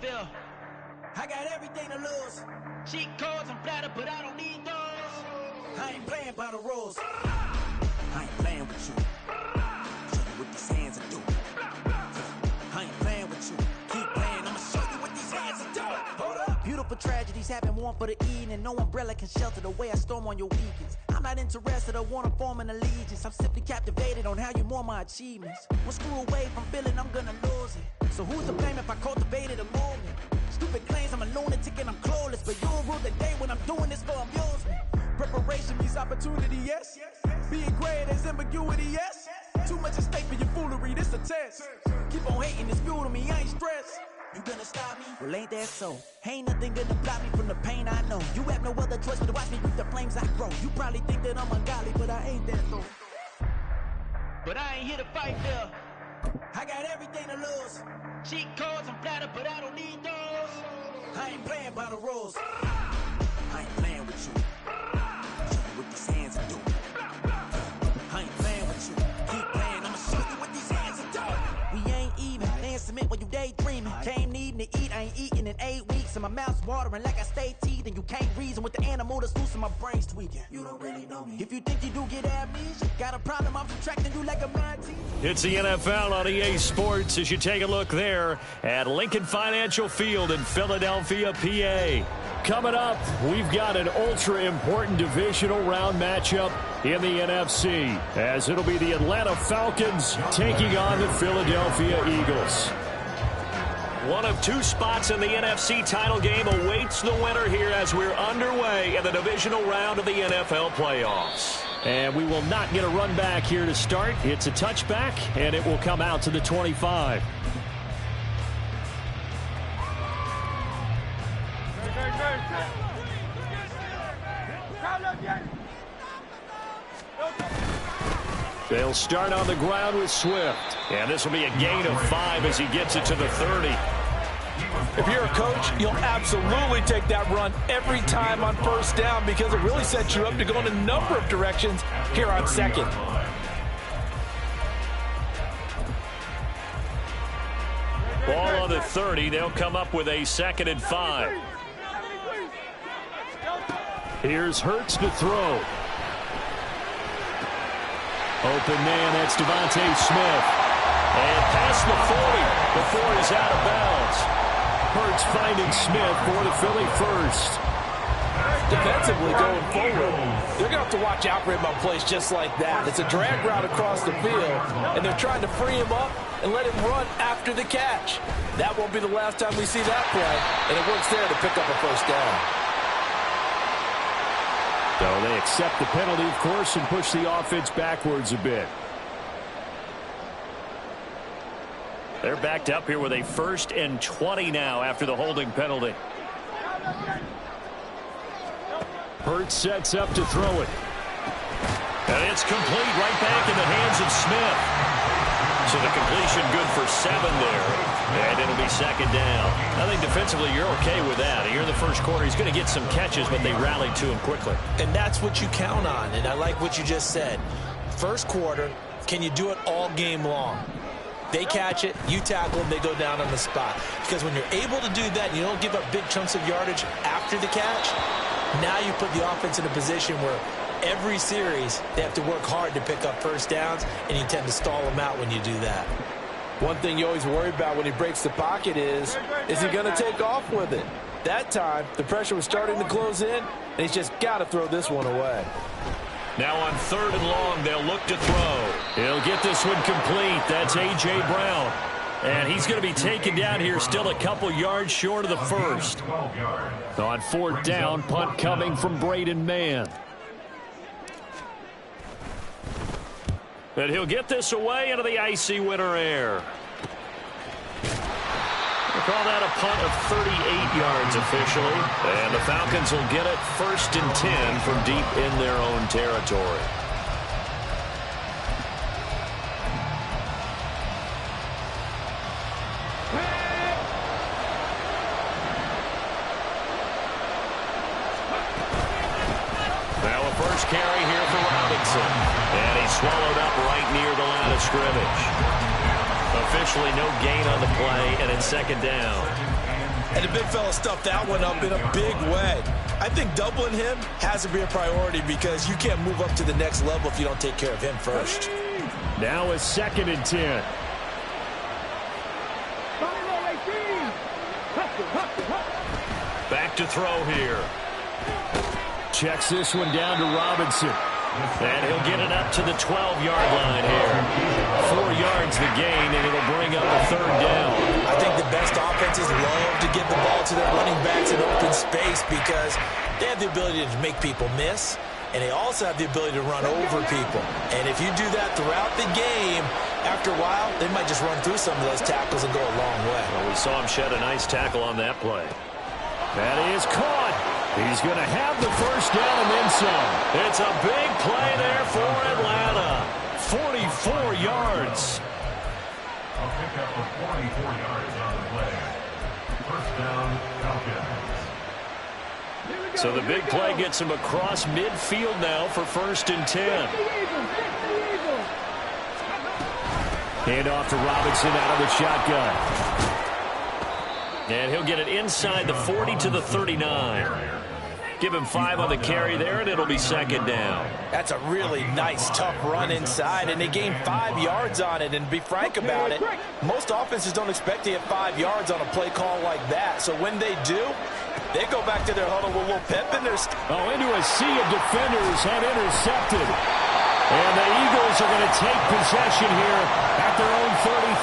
feel. I got everything to lose. Cheat codes, I'm flattered, but I don't need those. I ain't playing by the rules. I ain't playing with you. Show you what these hands are doing. I ain't playing with you. Keep playing, I'ma show you what these hands are doing. Hold up. Beautiful tragedies happen, one for the evening. No umbrella can shelter the way I storm on your weekends. I'm not interested or wanna form an allegiance. I'm simply captivated on how you more my achievements. One screw away from feeling I'm gonna lose it. So who's to blame if I cultivated a movement? Stupid claims I'm a lunatic and I'm clueless, but you'll rule the day when I'm doing this for amusement. Preparation means opportunity, yes. Being great is ambiguity, yes. Too much at stake for your foolery, this a test. Keep on hating, it's fuel to me, I ain't stressed. You gonna stop me? Well, ain't that so? Ain't nothing gonna block me from the pain I know. You have no other choice but to watch me reap the flames I grow. You probably think that I'm ungodly, but I ain't that so. But I ain't here to fight, Phil. I got everything to lose. Cheat codes, I'm flattered, but I don't need those. I ain't playing by the rules. I ain't playing with you. Show you what these hands are doing. I ain't playing with you. Keep playing, I'ma show you what these hands are doing. We ain't even. They submit when you daydreaming. Came needing to eat, I ain't eating in 8 weeks. And my mouth's watering like I stay teeth. And you can't reason with the animal that's loose and my brain's tweaking. You don't really know me. If you think you do get amnesia, got a problem, I'm subtracting you like a mad teeth. It's the NFL on EA Sports as you take a look there at Lincoln Financial Field in Philadelphia, PA. Coming up, we've got an ultra-important divisional round matchup in the NFC, as it'll be the Atlanta Falcons taking on the Philadelphia Eagles. One of two spots in the NFC title game awaits the winner here as we're underway in the divisional round of the NFL playoffs. And we will not get a run back here to start. It's a touchback, and it will come out to the 25. They'll start on the ground with Swift. And this will be a gain of 5 as he gets it to the 30. If you're a coach, you'll absolutely take that run every time on first down because it really sets you up to go in a number of directions here on second. Ball on the 30. They'll come up with a 2nd and 5. Here's Hurts to throw. Open man, that's Devontae Smith. And past the 40 before he's out of bounds. Hurts finding Smith for the Philly first. Defensively going forward, they're going to have to watch out for him on plays just like that. It's a drag route across the field, and they're trying to free him up and let him run after the catch. That won't be the last time we see that play, and it works there to pick up a first down. So they accept the penalty, of course, and push the offense backwards a bit. They're backed up here with a 1st and 20 now after the holding penalty. Hurts sets up to throw it. And it's complete right back in the hands of Smith. So the completion good for 7 there. And it'll be 2nd down. I think defensively you're okay with that. Here in the first quarter, he's going to get some catches, but they rallied to him quickly. And that's what you count on. And I like what you just said. First quarter, can you do it all game long? They catch it, you tackle them, they go down on the spot. Because when you're able to do that, and you don't give up big chunks of yardage after the catch, now you put the offense in a position where every series they have to work hard to pick up first downs, and you tend to stall them out when you do that. One thing you always worry about when he breaks the pocket is he going to take off with it? That time, the pressure was starting to close in, and he's just got to throw this one away. Now on 3rd and long, they'll look to throw. He'll get this one complete. That's A.J. Brown. And he's going to be taken down here still a couple yards short of the first. On 4th down, punt coming from Braden Mann. But he'll get this away into the icy winter air. We'll call that a punt of 38 yards officially. And the Falcons will get it 1st and 10 from deep in their own territory. Now a first carry here for Robinson. And he's swallowed up right near the line of scrimmage. Officially no gain on the play, and it's 2nd down. And the big fella stuffed that one up in a big way. I think doubling him has to be a priority because you can't move up to the next level if you don't take care of him first. Now a 2nd and 10. Back to throw here. Checks this one down to Robinson. And he'll get it up to the 12-yard line here. 4 yards the gain, and it'll bring up a 3rd down. I think the best offenses love to give the ball to their running backs in open space because they have the ability to make people miss, and they also have the ability to run over people. And if you do that throughout the game, after a while, they might just run through some of those tackles and go a long way. Well, we saw him shed a nice tackle on that play. That is caught. He's going to have the 1st down and then some. It's a big play there for Atlanta. 44 yards. I'll pick up for 44 yards on the play. 1st down, Falcons. So the big play gets him across midfield now for 1st and 10. Hand off to Robinson out of the shotgun. And he'll get it inside the 40 to the 39. Give him 5 on the carry there, and it'll be 2nd down. That's a really nice, tough run inside, and they gained 5 yards on it. And to be frank about it, most offenses don't expect to get 5 yards on a play call like that. So when they do, they go back to their huddle with a little pep in their step. Into a sea of defenders and intercepted. And the Eagles are going to take possession here at their own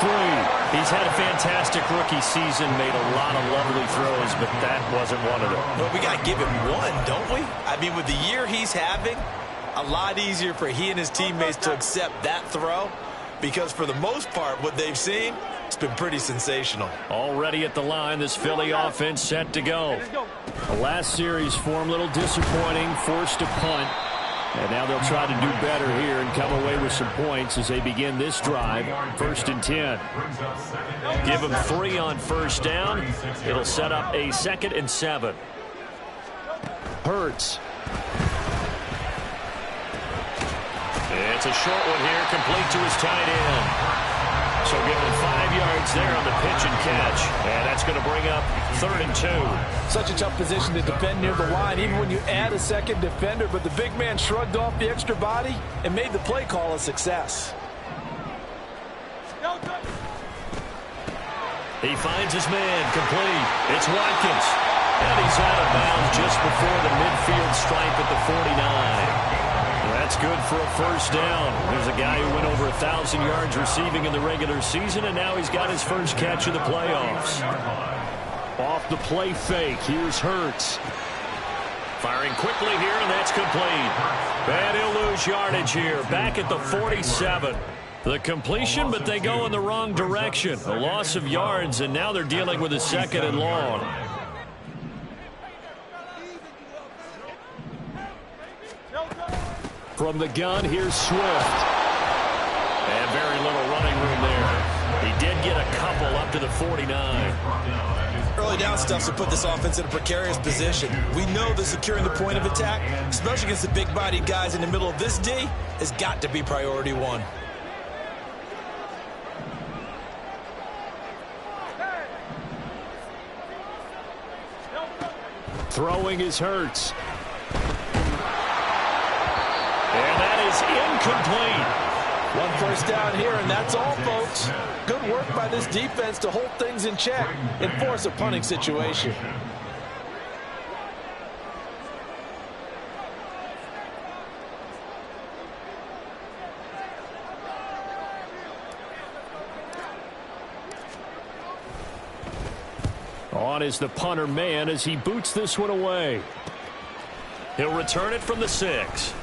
33. He's had a fantastic rookie season, made a lot of lovely throws, but that wasn't one of them. Well, we got to give him one, don't we? I mean, with the year he's having, a lot easier for he and his teammates to accept that throw because for the most part, what they've seen, it's been pretty sensational. Already at the line, this Philly offense set to go. The last series for him, a little disappointing, forced a punt. And now they'll try to do better here and come away with some points as they begin this drive. 1st and 10. Give them 3 on 1st down. It'll set up a 2nd and 7. Hurts. It's a short one here, complete to his tight end. So give him 5 yards there on the pitch and catch. And that's going to bring up 3rd and 2. Such a tough position to defend near the line, even when you add a 2nd defender. But the big man shrugged off the extra body and made the play call a success. He finds his man, complete. It's Watkins. And he's out of bounds just before the midfield stripe at the 49. That's good for a 1st down. There's a guy who went over 1,000 yards receiving in the regular season, and now he's got his first catch of the playoffs. Off the play fake, here's Hurts. Firing quickly here, and that's complete. And he'll lose yardage here, back at the 47. The completion, but they go in the wrong direction. A loss of yards, and now they're dealing with a 2nd and long. From the gun, here's Swift. And very little running room there. He did get a couple up to the 49. Early down stuff to put this offense in a precarious position. We know that securing the point of attack, especially against the big-bodied guys in the middle of this D, has got to be priority 1. Throwing is Hurts. And that is incomplete. 1 1st down here, and that's all, folks. Good work by this defense to hold things in check and force a punting situation. On is the punter man as he boots this one away. He'll return it from the 6.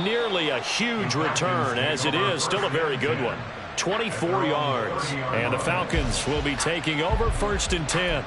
Nearly a huge return, as it is still a very good one. 24 yards. And the Falcons will be taking over 1st and 10.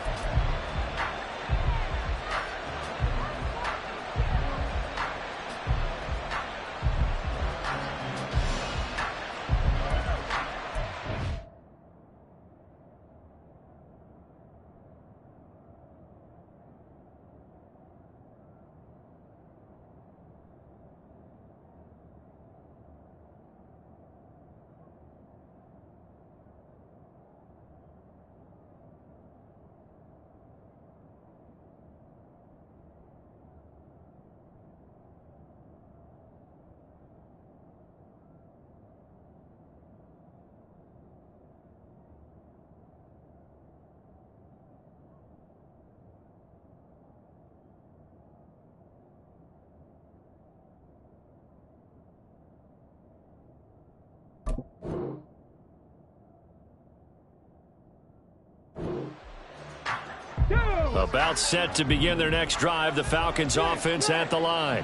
About set to begin their next drive, the Falcons offense at the line.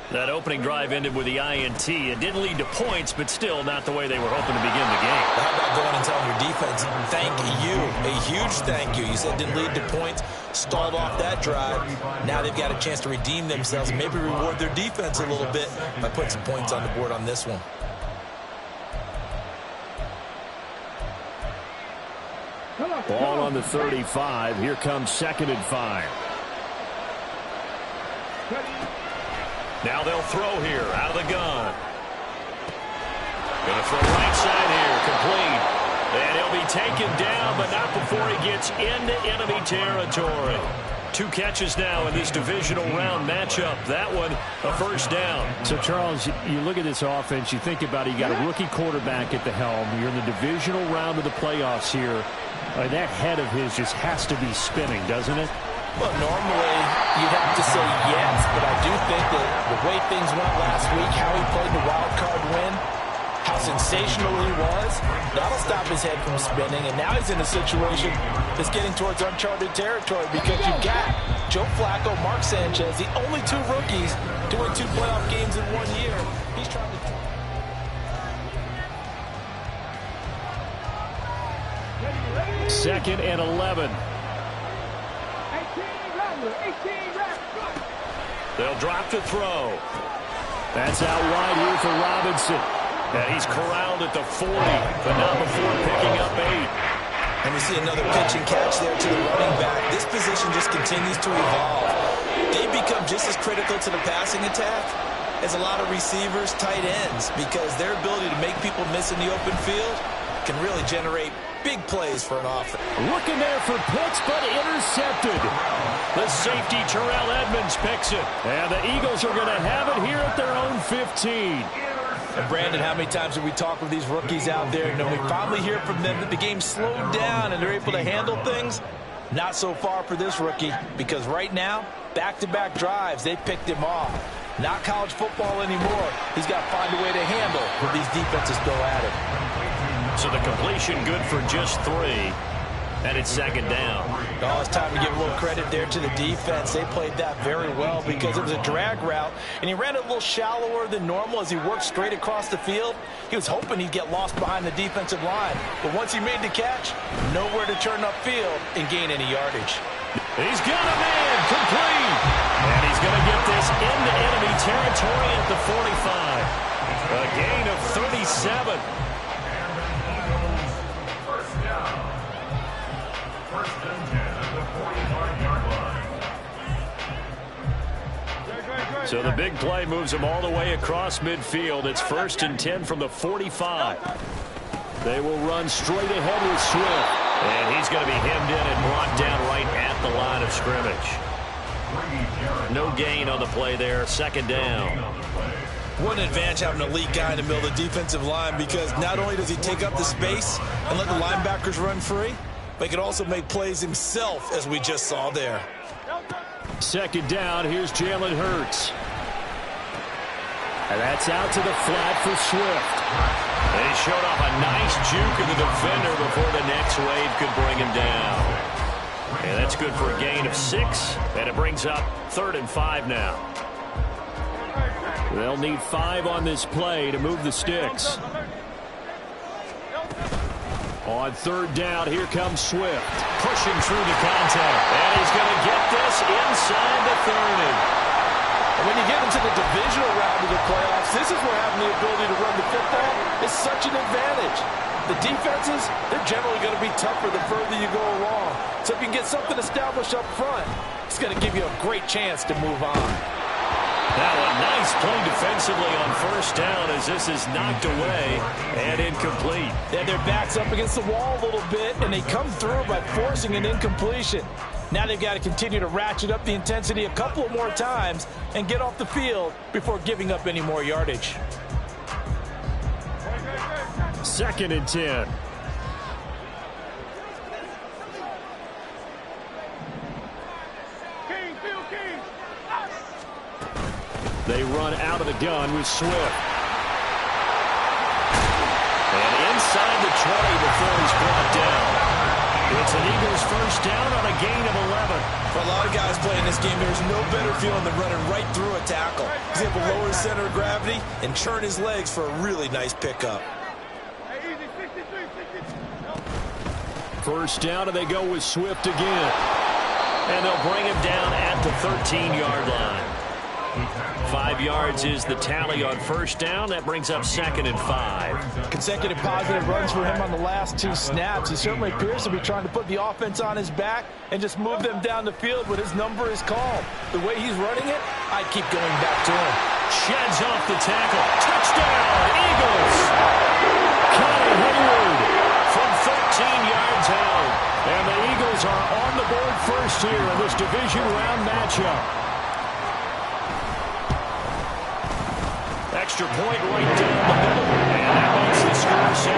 That opening drive ended with the INT. It didn't lead to points, but still not the way they were hoping to begin the game. How about going and telling your defense, thank you, a huge thank you. You said didn't lead to points, stalled off that drive. Now they've got a chance to redeem themselves and maybe reward their defense a little bit by putting some points on the board on this one. Ball on the 35. Here comes 2nd and 5. Now they'll throw here out of the gun. Going to throw right side here, complete. And he'll be taken down, but not before he gets into enemy territory. 2 catches now in this divisional round matchup. That one, a first down. So, Charles, you look at this offense, you think about it, you got a rookie quarterback at the helm. You're in the divisional round of the playoffs here. That head of his just has to be spinning, doesn't it? Well, normally you'd have to say yes, but I do think that the way things went last week, how he played the wild card win, how sensational he was, that'll stop his head from spinning. And now he's in a situation that's getting towards uncharted territory because you've got Joe Flacco, Mark Sanchez, the only 2 rookies doing 2 playoff games in 1 year. He's trying to... 2nd and 11. They'll drop to throw. That's out wide here for Robinson. And he's corralled at the 40, but not before picking up 8. And we see another pitch and catch there to the running back. This position just continues to evolve. They become just as critical to the passing attack as a lot of receivers, tight ends, because their ability to make people miss in the open field can really generate big plays for an offense. Looking there for Pitts, but intercepted. The safety, Terrell Edmonds, picks it. And the Eagles are going to have it here at their own 15. And Brandon, how many times have we talked with these rookies out there, and then we finally hear from them that the game slowed down and they're able to handle things? Not so far for this rookie, because right now, back-to-back drives, they picked him off. Not college football anymore. He's got to find a way to handle when these defenses go at him. So the completion good for just 3. And it's 2nd down. Oh, it's time to give a little credit there to the defense. They played that very well because it was a drag route, and he ran it a little shallower than normal as he worked straight across the field. He was hoping he'd get lost behind the defensive line, but once he made the catch, nowhere to turn upfield and gain any yardage. He's got a man, complete. And he's going to get this into enemy territory at the 45. A gain of 37. So the big play moves him all the way across midfield. It's 1st and 10 from the 45. They will run straight ahead with Swift. And he's going to be hemmed in and brought down right at the line of scrimmage. No gain on the play there. 2nd down. What an advantage having an elite guy in the middle of the defensive line, because not only does he take up the space and let the linebackers run free, but he can also make plays himself, as we just saw there. 2nd down. Here's Jalen Hurts. And that's out to the flat for Swift. And he showed off a nice juke of the defender before the next wave could bring him down. And that's good for a gain of 6. And it brings up 3rd and 5 now. They'll need 5 on this play to move the sticks. On 3rd down, here comes Swift. Pushing through the contact. And he's going to get this inside the 30. And when you get into the divisional round of the playoffs, this is where having the ability to run the football is such an advantage. The defenses, they're generally going to be tougher the further you go along. So if you can get something established up front, it's going to give you a great chance to move on. Now a nice play defensively on 1st down as this is knocked away and incomplete. And their back's up against the wall a little bit, and they come through by forcing an incompletion. Now they've got to continue to ratchet up the intensity a couple of more times and get off the field before giving up any more yardage. 2nd and 10. They run out of the gun with Swift. And inside the 20 before he's brought down. It's an Eagles 1st down on a gain of 11. For a lot of guys playing this game, there's no better feeling than running right through a tackle. He's able to lower his center of gravity and churn his legs for a really nice pickup. First down, and they go with Swift again. And they'll bring him down at the 13-yard line. 5 yards is the tally on first down. That brings up 2nd and 5. Consecutive positive runs for him on the last 2 snaps. He certainly appears to be trying to put the offense on his back and just move them down the field when his number is called. The way he's running it, I keep going back to him. Sheds off the tackle. Touchdown, Eagles! Connor Heyward from 13 yards out. And the Eagles are on the board first here in this division round matchup. Extra point right down the middle. And that makes the score 7-0.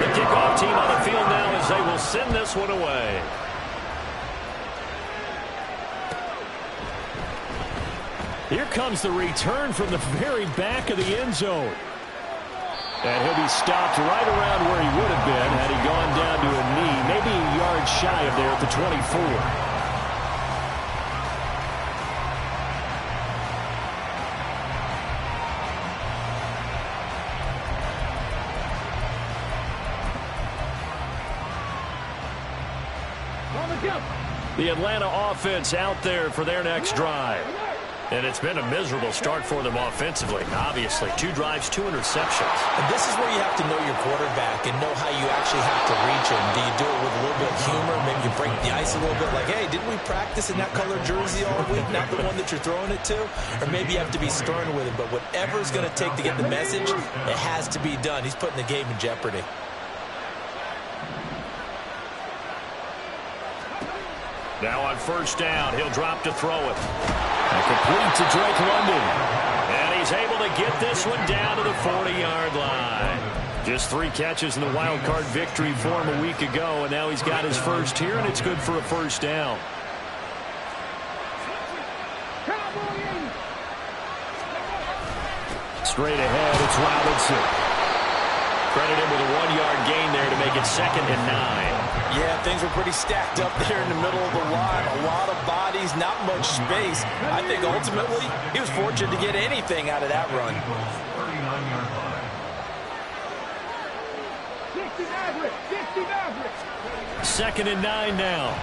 The kickoff team on the field now as they will send this one away. Here comes the return from the very back of the end zone. And he'll be stopped right around where he would have been had he gone down to a knee, maybe a yard shy of there at the 24. The Atlanta offense out there for their next drive. And it's been a miserable start for them offensively, obviously. 2 drives, 2 interceptions. And this is where you have to know your quarterback and know how you actually have to reach him. Do you do it with a little bit of humor? Maybe you break the ice a little bit like, hey, didn't we practice in that color jersey all week? Not the one that you're throwing it to? Or maybe you have to be stern with him. But whatever it's going to take to get the message, it has to be done. He's putting the game in jeopardy. Now on first down, he'll drop to throw it. And complete to Drake London. And he's able to get this one down to the 40-yard line. Just 3 catches in the wild card victory for him a week ago, and now he's got his first here, and it's good for a first down. Straight ahead, it's Robinson. Credit him with a 1-yard gain there to make it 2nd and 9. Yeah, things were pretty stacked up there in the middle of the line. A lot of bodies, not much space. I think ultimately he was fortunate to get anything out of that run. 39-yard line. 2nd and 9 now.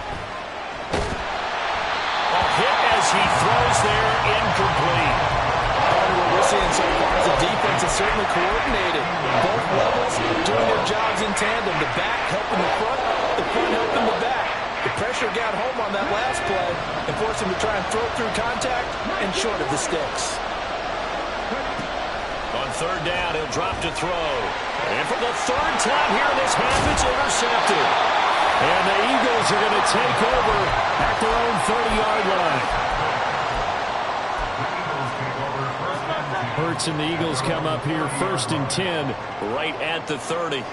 A hit as he throws there, incomplete. What we're seeing so far is the defense is certainly coordinated. Both levels doing their jobs in tandem. The back helping the front helping the back. The pressure got home on that last play and forced him to try and throw through contact and short of the sticks. On third down, he'll drop to throw. And for the 3rd time here in this half, it's intercepted. And the Eagles are going to take over at their own 30-yard line. Hurts and the Eagles come up here 1st and 10 right at the 30.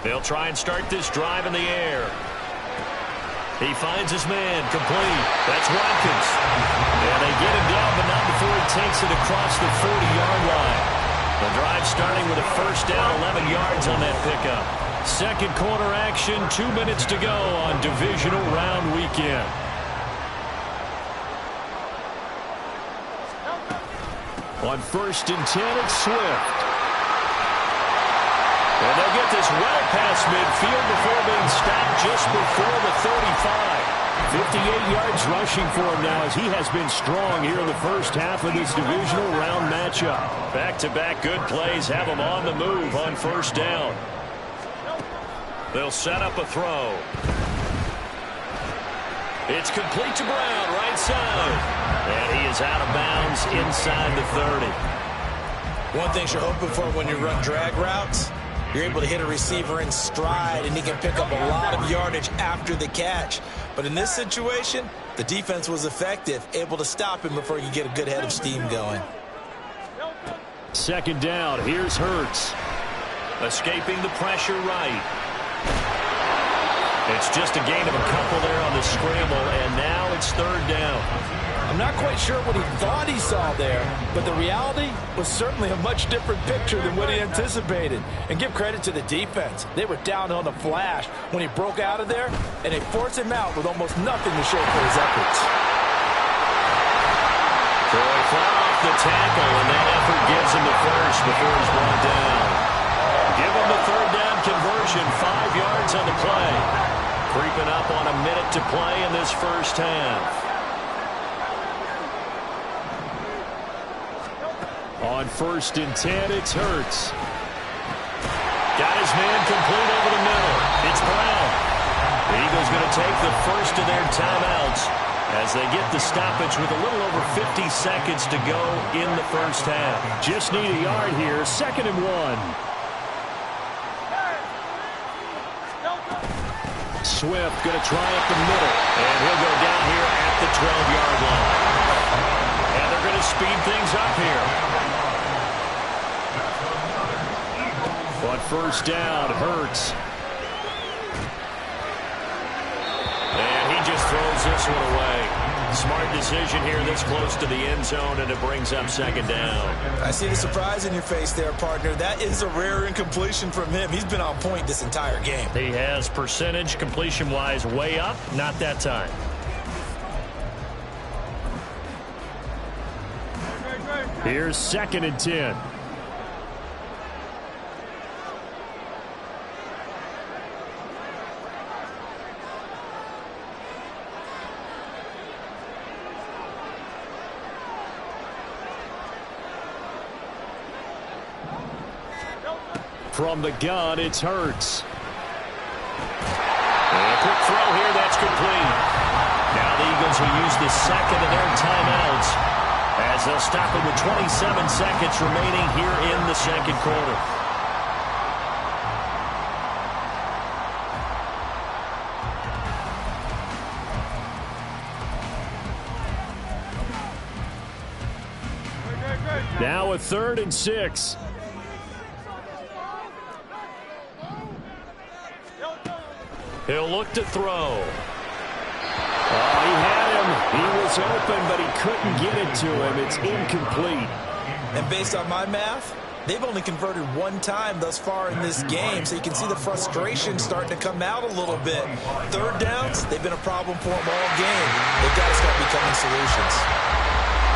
They'll try and start this drive in the air. He finds his man, complete. That's Watkins. And they get him down, but not before he takes it across the 40-yard line. The drive starting with a first down, 11 yards on that pickup. Second quarter action, 2 minutes to go on divisional round weekend. On 1st and 10, it's Swift. And they'll get this well past midfield before being stopped just before the 35. 58 yards rushing for him now as he has been strong here in the first half of this divisional round matchup. Back-to-back good plays have him on the move on first down. They'll set up a throw. It's complete to Brown, right side. And he is out of bounds inside the 30. One thing you're hoping for when you run drag routes, you're able to hit a receiver in stride, and he can pick up a lot of yardage after the catch. But in this situation, the defense was effective, able to stop him before you get a good head of steam going. 2nd down, here's Hurts. Escaping the pressure right. It's just a gain of a couple there on the scramble, and now it's 3rd down. I'm not quite sure what he thought he saw there, but the reality was certainly a much different picture than what he anticipated. And give credit to the defense. They were down on the flash when he broke out of there, and they forced him out with almost nothing to show for his efforts. Troy fell off the tackle, and that effort gives him the first before he's brought down. Give him the third down conversion, 5 yards on the play. Creeping up on a minute to play in this first half. On 1st and 10, it's Hurts. Got his man complete over the middle. It's Brown. The Eagles going to take the first of their timeouts as they get the stoppage with a little over 50 seconds to go in the first half. Just need a yard here, 2nd and 1. Swift going to try up the middle. And he'll go down here at the 12-yard line. And they're going to speed things up here. On 1st down, Hurts. And he just throws this one away. Smart decision here this close to the end zone, and it brings up 2nd down. I see the surprise in your face there, partner. That is a rare incompletion from him. He's been on point this entire game. He has percentage completion-wise way up. Not that time. Here's 2nd and 10. From the gun, it's Hurts. And a quick throw here, that's complete. Now the Eagles will use the second of their timeouts as they'll stop it with 27 seconds remaining here in the second quarter. Now a 3rd and 6. He'll look to throw. Oh, he had him. He was open, but he couldn't get it to him. It's incomplete. And based on my math, they've only converted 1 time thus far in this game, so you can see the frustration starting to come out a little bit. 3rd downs, they've been a problem for them all game. They've got to start becoming solutions.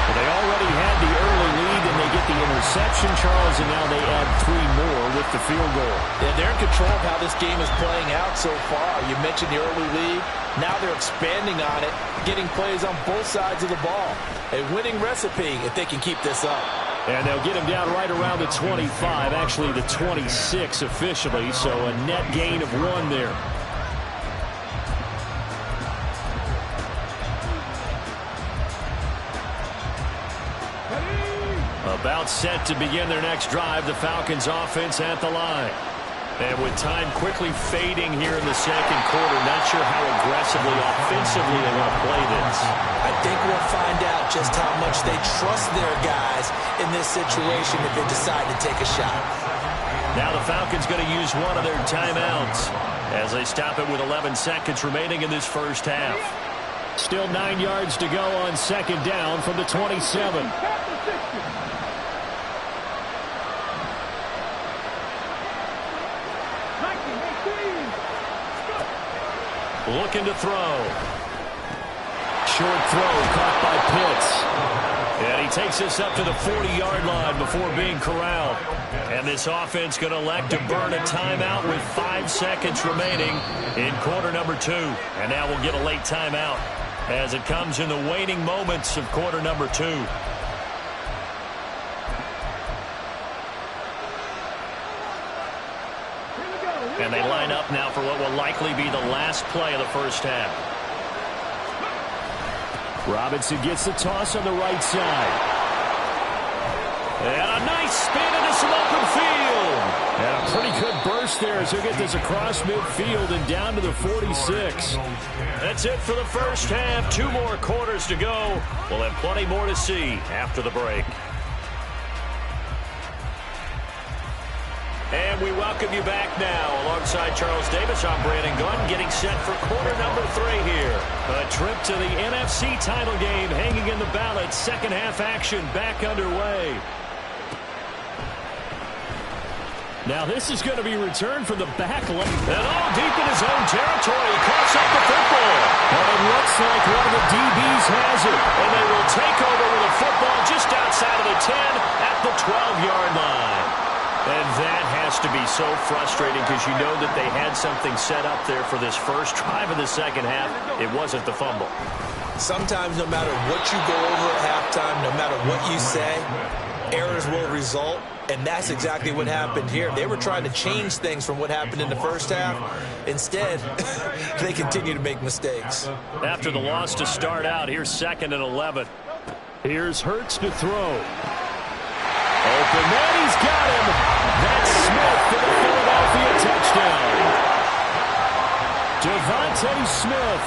Well, they already had the early lead, and they get the interception, Charles, and now they add 3 more with the field goal. Yeah, they're in control of how this game is playing out so far. You mentioned the early lead. Now they're expanding on it, getting plays on both sides of the ball. A winning recipe if they can keep this up. And they'll get him down right around the 25, actually the 26 officially, so a net gain of 1 there. About set to begin their next drive, the Falcons offense at the line. And with time quickly fading here in the second quarter, not sure how aggressively, offensively they want to play this. I think we'll find out just how much they trust their guys in this situation if they decide to take a shot. Now the Falcons going to use one of their timeouts as they stop it with 11 seconds remaining in this first half. Still 9 yards to go on 2nd down from the 27. Looking to throw. Short throw caught by Pitts. And he takes this up to the 40-yard line before being corralled. And this offense going to elect to burn a timeout with 5 seconds remaining in quarter number 2. And now we'll get a late timeout as it comes in the waning moments of quarter number 2. And they line up now for what will likely be the last play of the first half. Robinson gets the toss on the right side. And a nice spin into some open field. And a pretty good burst there as he'll get this across midfield and down to the 46. That's it for the first half. 2 more quarters to go. We'll have plenty more to see after the break. And we welcome you back now. Alongside Charles Davis, I'm Brandon Gunn, getting set for quarter number 3 here. A trip to the NFC title game hanging in the balance. Second half action back underway. Now this is going to be returned from the back lane. And all deep in his own territory. He coughs up the football. And it looks like one of the DBs has it. And they will take over with a football just outside of the 10 at the 12-yard line. And that has to be so frustrating because you know that they had something set up there for this first drive of the second half. It wasn't the fumble. Sometimes no matter what you go over at halftime, no matter what you say, errors will result. And that's exactly what happened here. They were trying to change things from what happened in the first half. Instead, they continue to make mistakes. After the loss to start out, here's 2nd and 11. Here's Hurts to throw. Open man, he's got him. That's Smith for the Philadelphia touchdown. Devontae Smith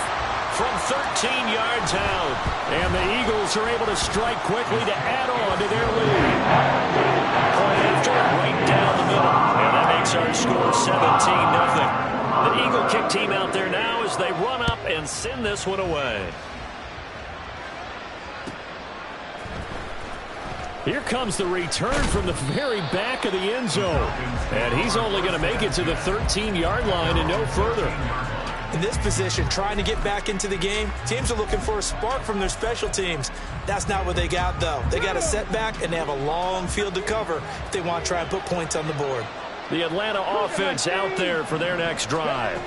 from 13 yards out. And the Eagles are able to strike quickly to add on to their lead. Point after right down the middle. And that makes our score 17-0. The Eagle kick team out there now as they run up and send this one away. Here comes the return from the very back of the end zone. And he's only going to make it to the 13-yard line and no further. In this position, trying to get back into the game, teams are looking for a spark from their special teams. That's not what they got, though. They got a setback, and they have a long field to cover if they want to try and put points on the board. The Atlanta offense out there for their next drive.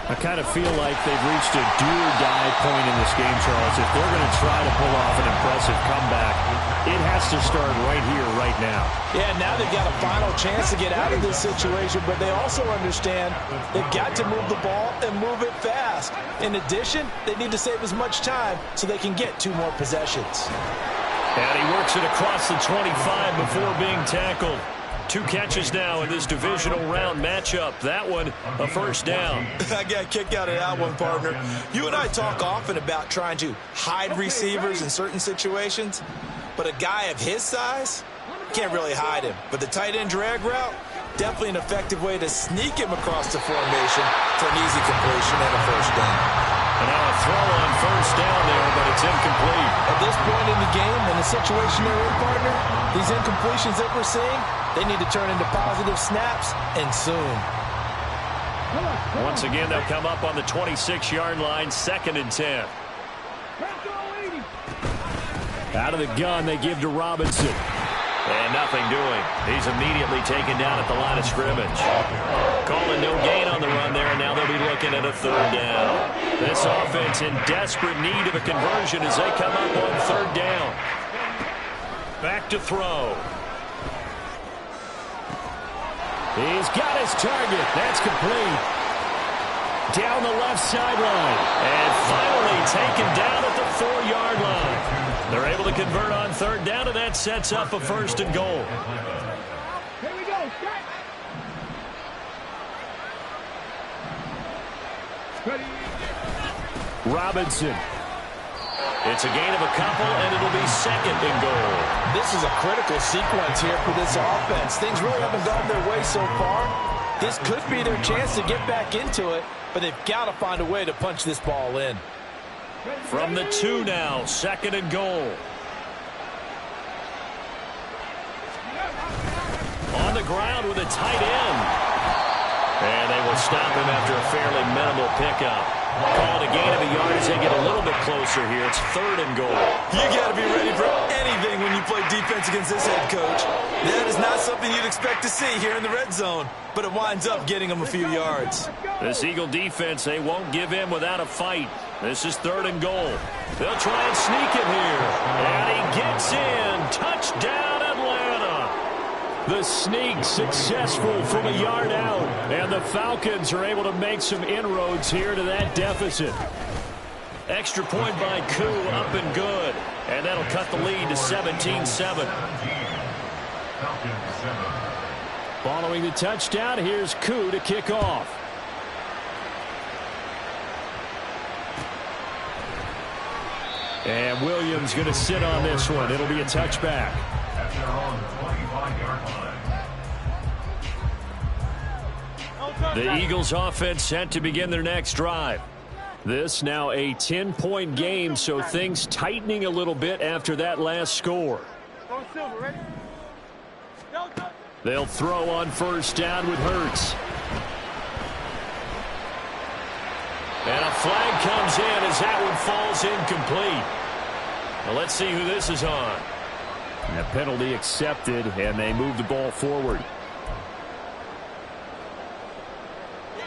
I kind of feel like they've reached a do-or-die point in this game, Charles. If they're going to try to pull off an impressive comeback, it has to start right here, right now. Yeah, now they've got a final chance to get out of this situation, but they also understand they've got to move the ball and move it fast. In addition, they need to save as much time so they can get 2 more possessions. And he works it across the 25 before being tackled. 2 catches now in this divisional round matchup. That one, a first down. I got a kick out of that one, partner. You and I talk often about trying to hide receivers in certain situations, but a guy of his size, can't really hide him. But the tight end drag route, definitely an effective way to sneak him across the formation for an easy completion and a first down. And now a throw on first down there, but it's incomplete. At this point in the game, in the situation they're in, partner, these incompletions that we're seeing, they need to turn into positive snaps, and soon. Once again, they'll come up on the 26-yard line, 2nd and 10. Out of the gun, they give to Robinson. And nothing doing. He's immediately taken down at the line of scrimmage. Calling no gain on the run there, and now they'll be looking at a 3rd down. This offense in desperate need of a conversion as they come up on 3rd down. Back to throw. He's got his target. That's complete. Down the left sideline. And finally taken down at the 4-yard line. They're able to convert on 3rd down, and that sets up a 1st and goal. Here we go. Ready. Robinson. It's a gain of a couple, and it'll be 2nd and goal. This is a critical sequence here for this offense. Things really haven't gone their way so far. This could be their chance to get back into it, but they've got to find a way to punch this ball in. From the 2 now, 2nd and goal. On the ground with a tight end. And they will stop him after a fairly minimal pickup. Call it a gain of a yard as they get a little bit closer here. It's 3rd and goal. You got to be ready for anything when you play defense against this head coach. That is not something you'd expect to see here in the red zone, but it winds up getting them a few yards. This Eagle defense, they won't give in without a fight. This is 3rd and goal. They'll try and sneak it here. And he gets in. Touchdown, Atlanta. The sneak successful from a yard out. And the Falcons are able to make some inroads here to that deficit. Extra point by Koo, up and good. And that'll cut the lead to 17-7. Following the touchdown, here's Koo to kick off. And Williams going to sit on this one. It'll be a touchback. The Eagles offense set to begin their next drive. This now a 10-point game, so things tightening a little bit after that last score. They'll throw on first down with Hurts. And a flag comes in as that one falls incomplete. Well, let's see who this is on. And a penalty accepted, and they move the ball forward.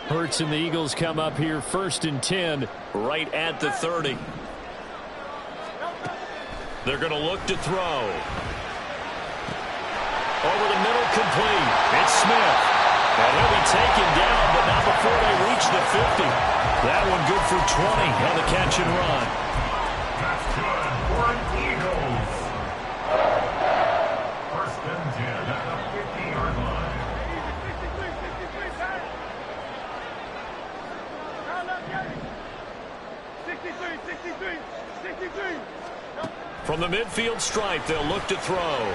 Hurts and the Eagles come up here 1st and 10, right at the 30. They're going to look to throw. Over the middle, complete. It's Smith. And he'll be taken down, but not before they reach the 50. That one good for 20 on the catch and run. That's good for Eagles. 1st and 10 at the 50-yard line. From the midfield stripe, they'll look to throw.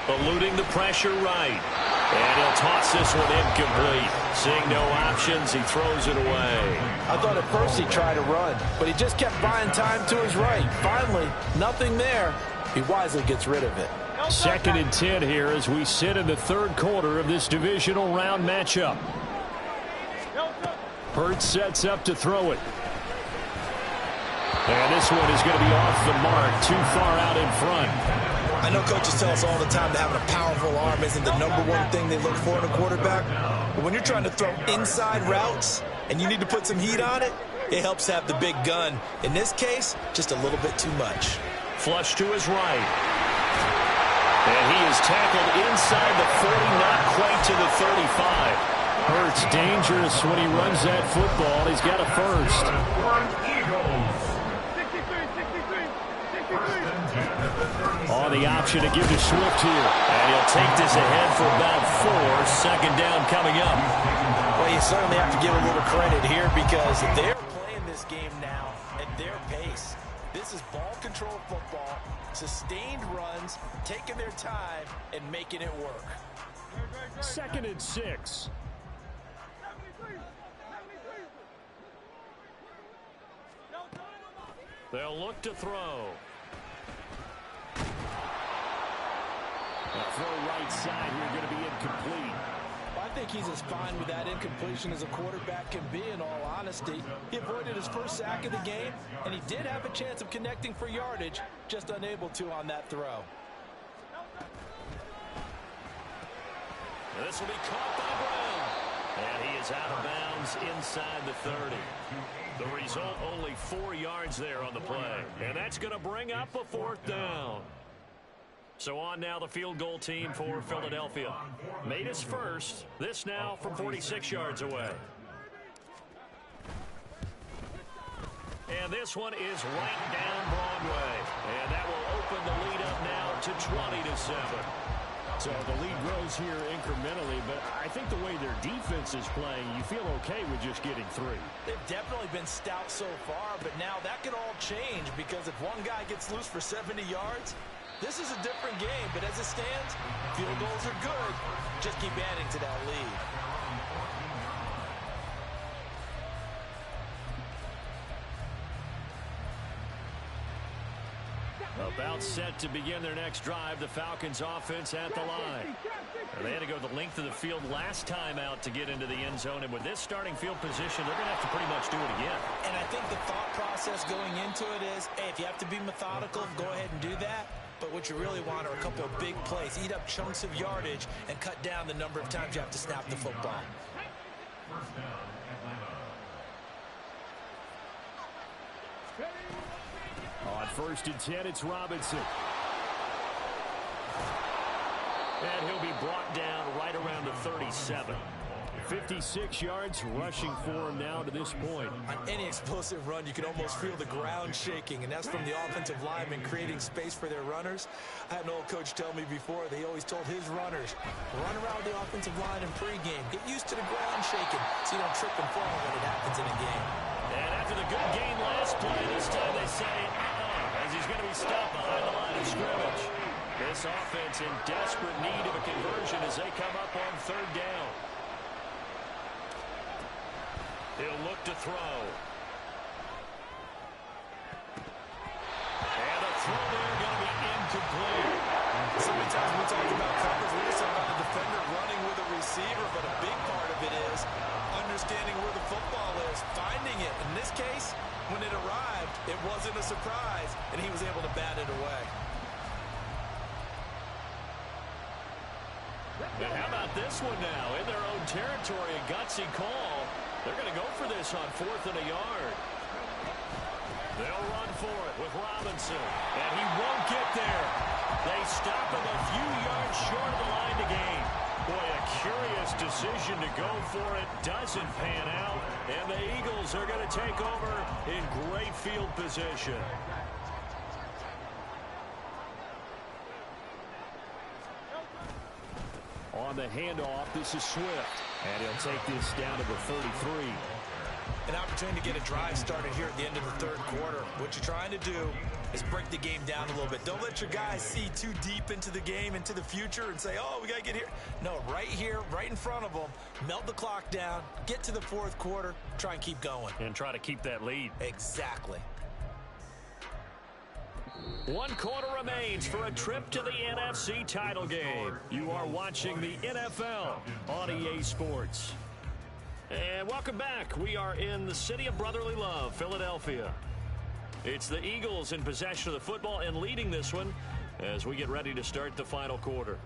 Eluding the pressure right. And he'll toss this one incomplete. Seeing no options, he throws it away. I thought at first he tried to run, but he just kept buying time to his right. Finally, nothing there. He wisely gets rid of it. 2nd and 10 here as we sit in the 3rd quarter of this divisional round matchup. Hurts sets up to throw it. And this one is going to be off the mark, too far out in front. I know coaches tell us all the time that having a powerful arm isn't the #1 thing they look for in a quarterback. But when you're trying to throw inside routes and you need to put some heat on it, it helps have the big gun. In this case, just a little bit too much. Flush to his right. And he is tackled inside the 40, not quite to the 35. Hurts dangerous when he runs that football. He's got a first. On the option to give to Swift here. And he'll take this ahead for about 4. 2nd down coming up. Well, you certainly have to give a little credit here because they're playing this game now at their pace. This is ball control football, sustained runs, taking their time, and making it work. 2nd and 6. They'll look to throw. The throw right side here going to be incomplete. I think he's as fine with that incompletion as a quarterback can be, in all honesty. He avoided his first sack of the game, and he did have a chance of connecting for yardage, just unable to on that throw. This will be caught by Brown. And he is out of bounds inside the 30. The result, only 4 yards there on the play. And that's going to bring up a 4th down. So on now the field goal team for Philadelphia. Made his first. This now from 46 yards away. And this one is right down Broadway. And that will open the lead up now to 20-7. So the lead grows here incrementally, but I think the way their defense is playing, you feel okay with just getting 3. They've definitely been stout so far, but now that could all change because if one guy gets loose for 70 yards, this is a different game. But as it stands, field goals are good. Just keep adding to that lead. About set to begin their next drive, the Falcons offense at the line. They had to go the length of the field last time out to get into the end zone, and with this starting field position, they're going to have to pretty much do it again. And I think the thought process going into it is, hey, if you have to be methodical, go ahead and do that. But what you really want are a couple of big plays, eat up chunks of yardage, and cut down the number of times you have to snap the football. On 1st and 10, it's Robinson. And he'll be brought down right around the 37. 56 yards rushing for him now to this point. On any explosive run, you can almost feel the ground shaking, and that's from the offensive linemen creating space for their runners. I had an old coach tell me before, they always told his runners, run around the offensive line in pregame. Get used to the ground shaking so you don't trip and fall when it happens in a game. And after the good game last play, this time they say, as he's going to be stopped behind the line of scrimmage. This offense in desperate need of a conversion as they come up on 3rd down. He'll look to throw. And a throw there going to be incomplete. So many times we talk about coverage, we just talk about the defender running with a receiver, but a big part of it is understanding where the football is, finding it. In this case, when it arrived, it wasn't a surprise, and he was able to bat it away. And how about this one now? In their own territory, a gutsy call. They're going to go for this on 4th and a yard. They'll run for it with Robinson, and he won't get there. They stop him a few yards short of the line to gain. Boy, a curious decision to go for it. Doesn't pan out, and the Eagles are going to take over in great field position. On the handoff, this is Swift, and he'll take this down to the 33. An opportunity to get a drive started here at the end of the third quarter. What you're trying to do is break the game down a little bit. Don't let your guys see too deep into the game, into the future, and say, oh, we got to get here. No, right here, right in front of them, melt the clock down, get to the fourth quarter, try and keep going. And try to keep that lead. Exactly. 1 quarter remains for a trip to the NFC title game. You are watching the NFL on EA Sports. And welcome back. We are in the city of brotherly love, Philadelphia. It's the Eagles in possession of the football and leading this one as we get ready to start the final quarter.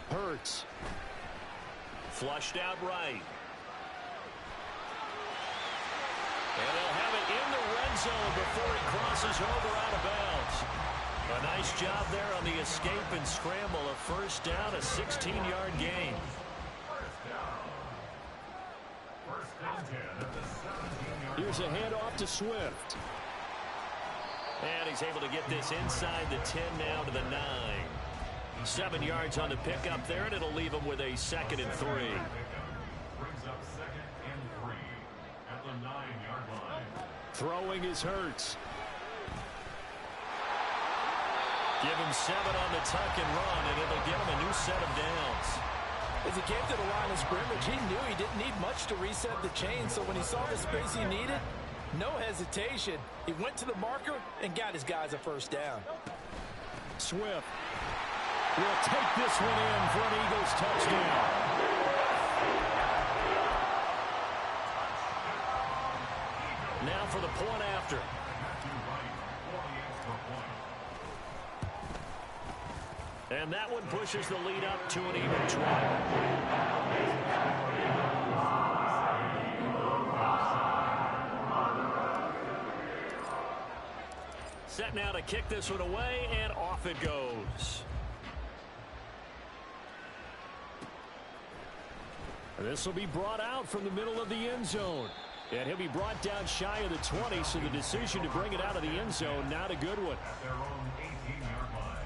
Hurts. Flushed out right. And he'll have it in the red zone before he crosses over out of bounds. A nice job there on the escape and scramble. A first down, a 16-yard gain. Here's a handoff to Swift. And he's able to get this inside the 10 now to the 9. 7 yards on the pickup there, and it'll leave him with a 2nd and 3. Brings up 2nd and 3 at the 9-yard line. Throwing is Hurts. Give him 7 on the tuck and run, and it'll give him a new set of downs. As he came to the line of scrimmage, he knew he didn't need much to reset the chain, so when he saw the space he needed, no hesitation. He went to the marker and got his guys a first down. Swift will take this one in for an Eagles touchdown. Now for the point after. And that one pushes the lead up to an even 12. Set now to kick this one away, and off it goes. This will be brought out from the middle of the end zone. And he'll be brought down shy of the 20, so the decision to bring it out of the end zone, not a good one. At their own 18-yard line.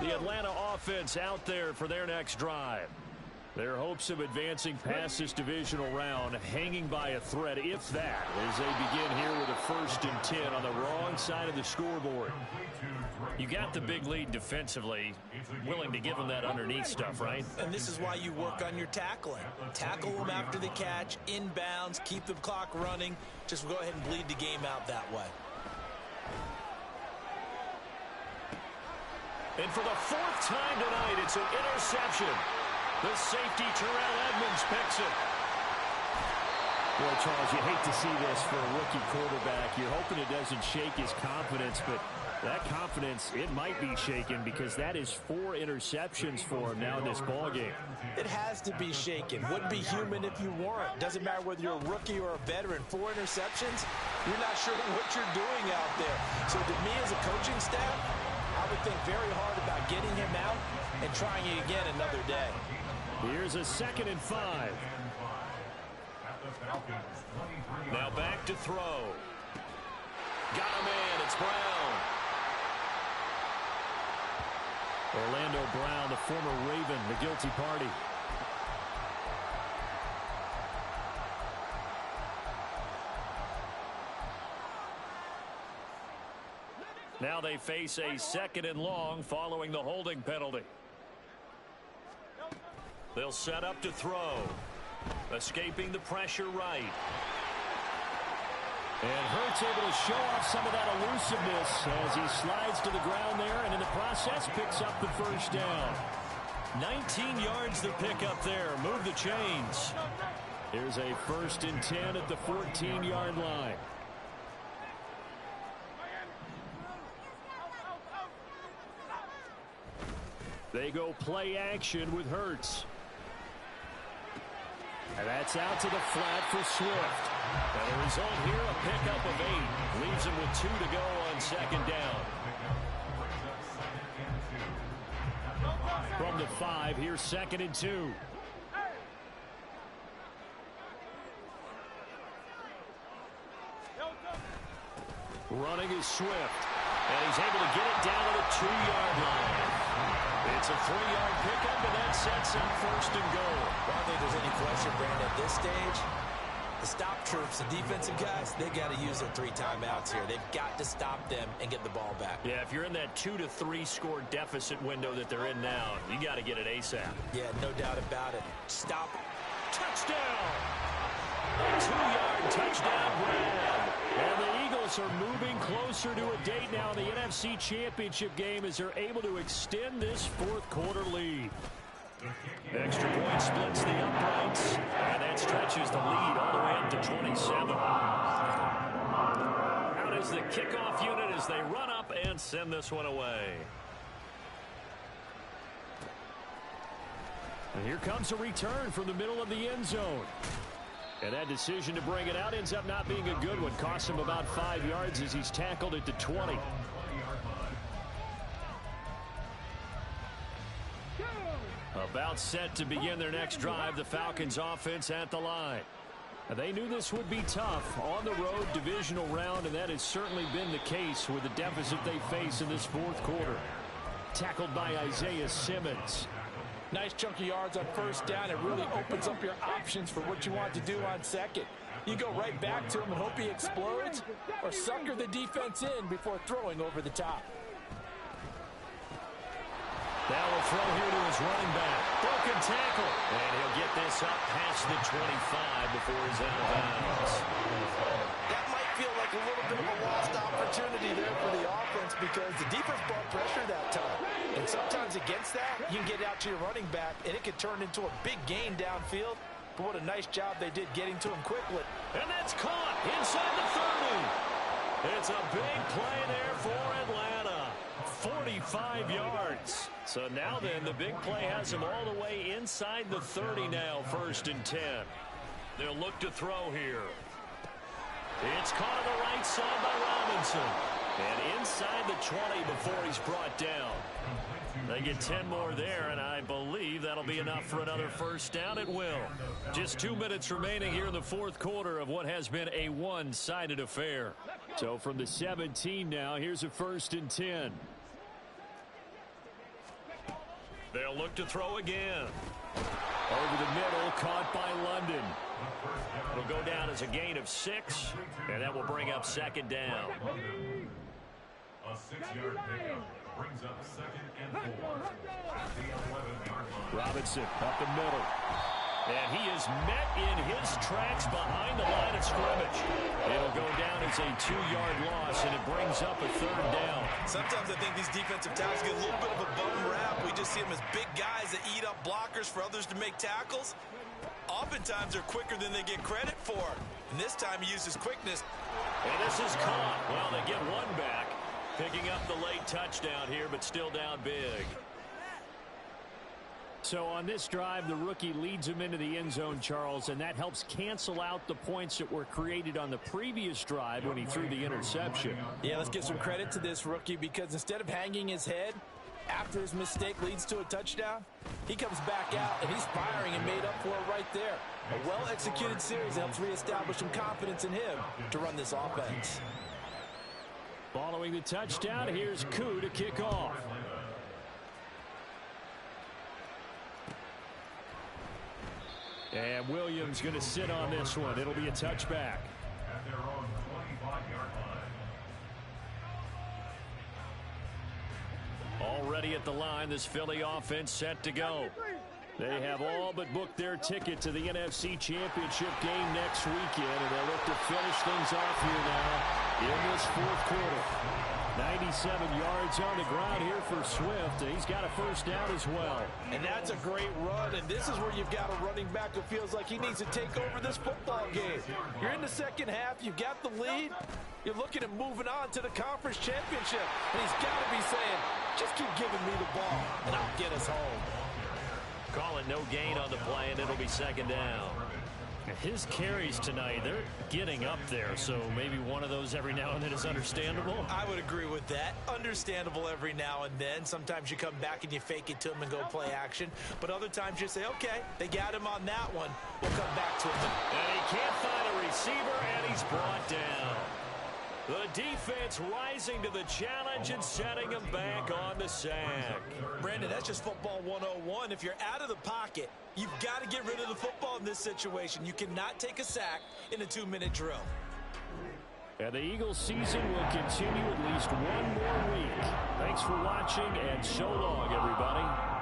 The Atlanta offense out there for their next drive. Their hopes of advancing past this divisional round hanging by a thread, if that, as they begin here with a 1st and 10 on the wrong side of the scoreboard. You got the big lead defensively, willing to give them that underneath stuff, right? And this is why you work on your tackling. Tackle them after the catch, inbounds, keep the clock running. Just go ahead and bleed the game out that way. And for the 4th time tonight, it's an interception. The safety, Terrell Edmunds, picks it. Boy, Charles, you hate to see this for a rookie quarterback. You're hoping it doesn't shake his confidence, but that confidence, it might be shaken because that is 4 interceptions for him now in this ballgame. It has to be shaken. Wouldn't be human if you weren't. Doesn't matter whether you're a rookie or a veteran. 4 interceptions, you're not sure what you're doing out there. So to me as a coaching staff, I would think very hard about getting him out and trying it again another day. Here's a 2nd and 5. Now back to throw. Got a man. It's Brown. Orlando Brown, the former Raven, the guilty party. Now they face a 2nd and long following the holding penalty. They'll set up to throw. Escaping the pressure right. And Hurts able to show off some of that elusiveness as he slides to the ground there and in the process picks up the first down. 19 yards to pick up there. Move the chains. Here's a 1st and 10 at the 14-yard line. They go play action with Hurts. And that's out to the flat for Swift. And the result here, a pickup of 8. Leaves him with 2 to go on 2nd down. From the 5, here's 2nd and 2. Running is Swift. And he's able to get it down to the 2-yard line. It's a 3-yard pickup, and that sets up 1st and goal. I don't think there's any question, Brandon, at this stage. The stop troops, the defensive guys, they got to use their 3 timeouts here. They've got to stop them and get the ball back. Yeah, if you're in that 2-to-3 score deficit window that they're in now, you got to get it ASAP. Yeah, no doubt about it. Stop. Touchdown! A 2-yard touchdown grab. And the Eagles are moving closer to a date now in the NFC Championship game as they're able to extend this 4th quarter lead. Extra point splits the uprights, and that stretches the lead all the way up to 27. Out is the kickoff unit as they run up and send this one away. And here comes a return from the middle of the end zone. And that decision to bring it out ends up not being a good one. Costs him about 5 yards as he's tackled at the 20. About set to begin their next drive, the Falcons offense at the line. They knew this would be tough on the road divisional round, and that has certainly been the case with the deficit they face in this 4th quarter. Tackled by Isaiah Simmons. Nice chunk of yards on 1st down. It really opens up your options for what you want to do on 2nd. You go right back to him and hope he explodes, or sucker the defense in before throwing over the top. Now a throw here to his running back. Broken tackle. And he'll get this up past the 25 before he's out of bounds. That might feel like a little bit of a lost opportunity there for the offense because the defense brought pressure that time. And sometimes against that, you can get out to your running back, and it could turn into a big gain downfield. But what a nice job they did getting to him quickly. And that's caught inside the 30. It's a big play there for Atlanta. 45 yards. So now then, the big play has him all the way inside the 30 now, 1st and 10. They'll look to throw here. It's caught on the right side by Robinson. And inside the 20 before he's brought down. They get 10 more there, and I believe that'll be enough for another 1st down. It will. Just 2 minutes remaining here in the 4th quarter of what has been a one-sided affair. So from the 17 now, here's a 1st and 10. They'll look to throw again. Over the middle, caught by London. It'll go down as a gain of 6, and that will bring up 2nd down. A 6-yard pickup brings up 2nd and 4 at the 11-yard line. Robinson up the middle. And he is met in his tracks behind the line of scrimmage. It'll go down as a 2-yard loss, and it brings up a 3rd down. Sometimes I think these defensive tackles get a little bit of a bum rap. We just see them as big guys that eat up blockers for others to make tackles. Oftentimes they're quicker than they get credit for. And this time he used his quickness. And this is caught. Well, they get one back. Picking up the late touchdown here, but still down big. So on this drive, the rookie leads him into the end zone, Charles, and that helps cancel out the points that were created on the previous drive when he threw the interception. Yeah, let's give some credit to this rookie because instead of hanging his head after his mistake leads to a touchdown, he comes back out and he's firing and made up for it right there. A well-executed series helps reestablish some confidence in him to run this offense. Following the touchdown, here's Koo to kick off. And Williams going to sit on this one. It'll be a touchback. At their own 25-yard line. Already at the line, this Philly offense set to go. They have all but booked their ticket to the NFC Championship game next weekend, and they look to finish things off here now in this fourth quarter. 97 yards on the ground here for Swift. He's got a first down as well. And that's a great run, and this is where you've got a running back who feels like he needs to take over this football game. You're in the second half. You've got the lead. You're looking at moving on to the conference championship. And he's got to be saying, just keep giving me the ball, and I'll get us home. Call it no gain on the play, and it'll be second down. His carries tonight, they're getting up there, so maybe one of those every now and then is understandable. I would agree with that. Understandable every now and then. Sometimes you come back and you fake it to him and go play action. But other times you say, okay, they got him on that one. We'll come back to him. And he can't find a receiver, and he's brought down. The defense rising to the challenge and setting him back on the sack. Brandon, that's just football 101. If you're out of the pocket, you've got to get rid of the football in this situation. You cannot take a sack in a 2-minute drill. And the Eagles season will continue at least one more week. Thanks for watching, and so long, everybody.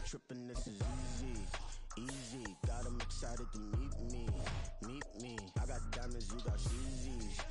Tripping, this is easy, got them excited to meet me, I got diamonds, you got CZs,